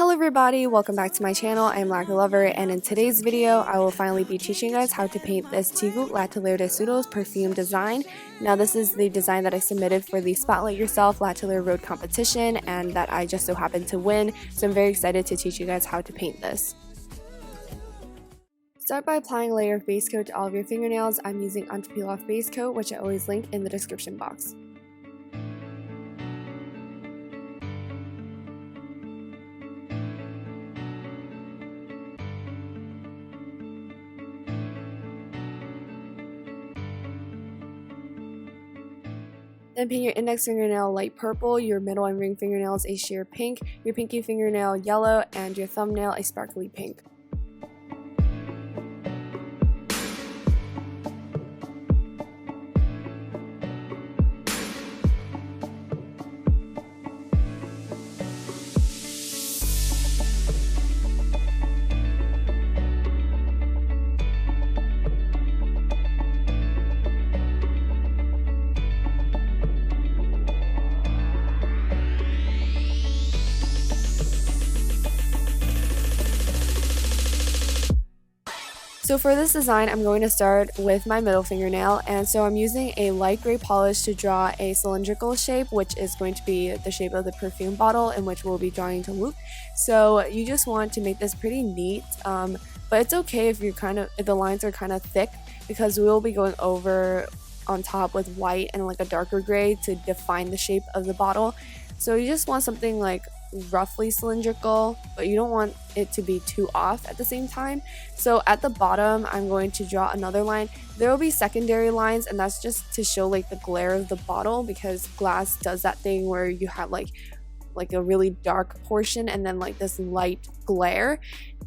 Hello everybody, welcome back to my channel. I'm Lacquer Lover, and in today's video I will finally be teaching you guys how to paint this Jikook Latelier de Pseudo's perfume design. Now this is the design that I submitted for the Spotlight Yourself Latelier Road competition and that I just so happened to win, so I'm very excited to teach you guys how to paint this. Start by applying a layer of base coat to all of your fingernails. I'm using Unpeel Off base coat, which I always link in the description box. Then paint your index fingernail light purple, your middle and ring fingernails a sheer pink, your pinky fingernail yellow, and your thumbnail a sparkly pink. So for this design, I'm going to start with my middle fingernail, and so I'm using a light gray polish to draw a cylindrical shape, which is going to be the shape of the perfume bottle in which we'll be drawing Jikook. So you just want to make this pretty neat, but it's okay if the lines are kind of thick, because we will be going over on top with white and like a darker gray to define the shape of the bottle. So you just want something like roughly cylindrical, but you don't want it to be too off at the same time. So at the bottom, I'm going to draw another line. There will be secondary lines, and that's just to show like the glare of the bottle, because glass does that thing where you have like a really dark portion and then like this light glare.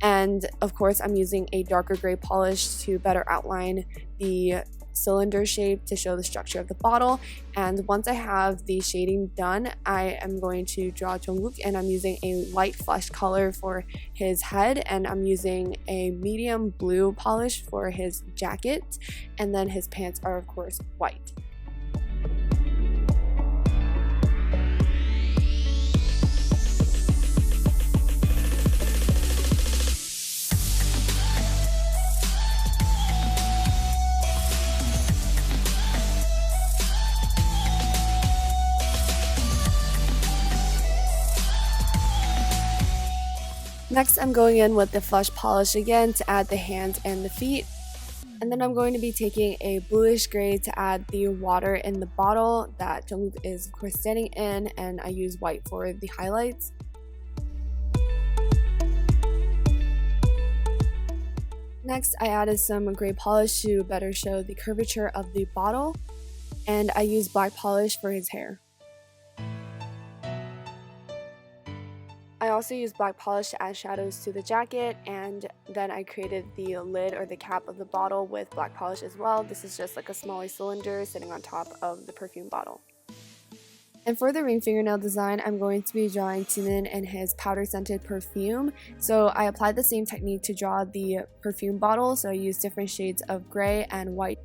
And of course, I'm using a darker gray polish to better outline the cylinder shape to show the structure of the bottle. And once I have the shading done, I am going to draw Jikook, and I'm using a light flesh color for his head, and I'm using a medium blue polish for his jacket, and then his pants are of course white. Next, I'm going in with the flesh polish again to add the hands and the feet. And then I'm going to be taking a bluish gray to add the water in the bottle that Jikook is of course standing in, and I use white for the highlights. Next, I added some gray polish to better show the curvature of the bottle, and I use black polish for his hair. I also used black polish to add shadows to the jacket, and then I created the lid or the cap of the bottle with black polish as well. This is just like a smaller cylinder sitting on top of the perfume bottle. And for the ring fingernail design, I'm going to be drawing Jimin and his powder scented perfume. So I applied the same technique to draw the perfume bottle, so I used different shades of gray and white.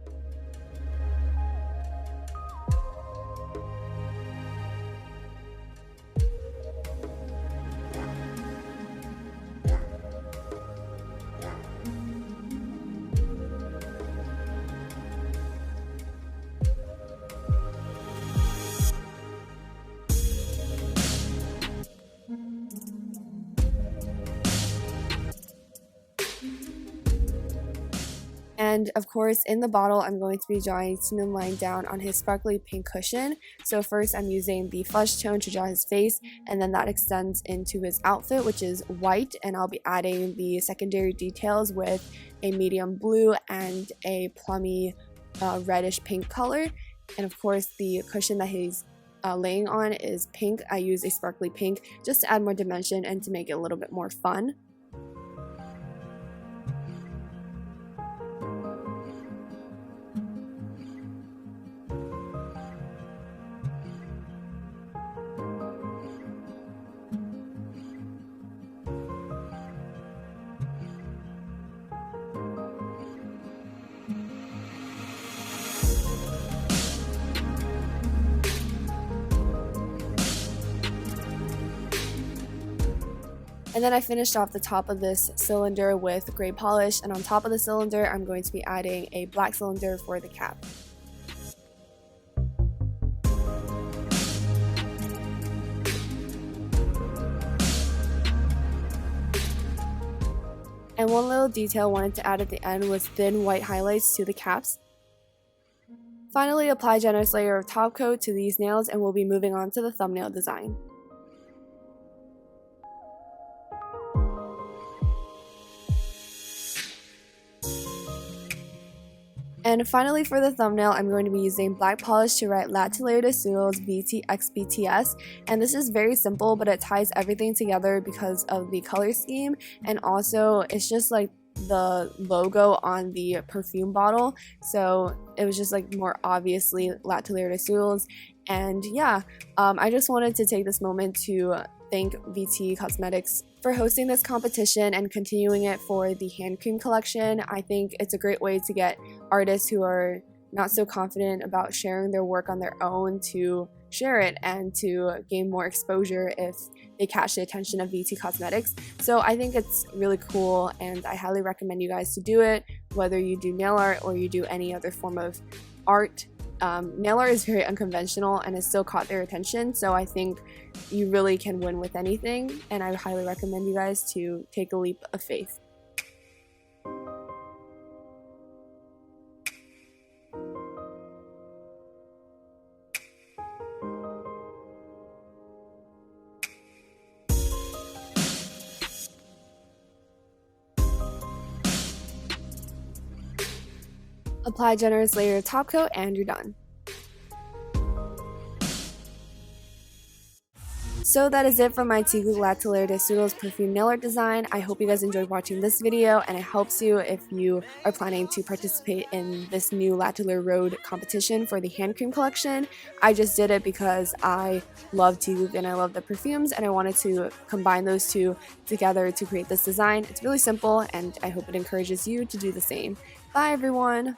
And of course, in the bottle, I'm going to be drawing Jimin lying down on his sparkly pink cushion. So first, I'm using the flesh tone to draw his face, and then that extends into his outfit, which is white, and I'll be adding the secondary details with a medium blue and a plummy reddish pink color. And of course, the cushion that he's laying on is pink. I use a sparkly pink just to add more dimension and to make it a little bit more fun. And then I finished off the top of this cylinder with gray polish, and on top of the cylinder I'm going to be adding a black cylinder for the cap. And one little detail I wanted to add at the end was thin white highlights to the caps. Finally, apply a generous layer of top coat to these nails and we'll be moving on to the thumbnail design. And finally for the thumbnail, I'm going to be using black polish to write Latelier de Soul's VTXBTS, and this is very simple but it ties everything together because of the color scheme, and also it's just like the logo on the perfume bottle, so it was just like more obviously Latelier de Soul's. And yeah, I just wanted to take this moment to thank VT Cosmetics for hosting this competition and continuing it for the hand cream collection. I think it's a great way to get artists who are not so confident about sharing their work on their own to share it and to gain more exposure if they catch the attention of VT Cosmetics. So I think it's really cool and I highly recommend you guys to do it, whether you do nail art or you do any other form of art. Nail art is very unconventional and it still caught their attention, so I think you really can win with anything, and I highly recommend you guys to take a leap of faith. Apply a generous layer of top coat and you're done. So that is it for my Jikook Latelier de Soul's perfume nail art design. I hope you guys enjoyed watching this video and it helps you if you are planning to participate in this new Latelier Road competition for the hand cream collection. I just did it because I love Jikook and I love the perfumes and I wanted to combine those two together to create this design. It's really simple and I hope it encourages you to do the same. Bye everyone!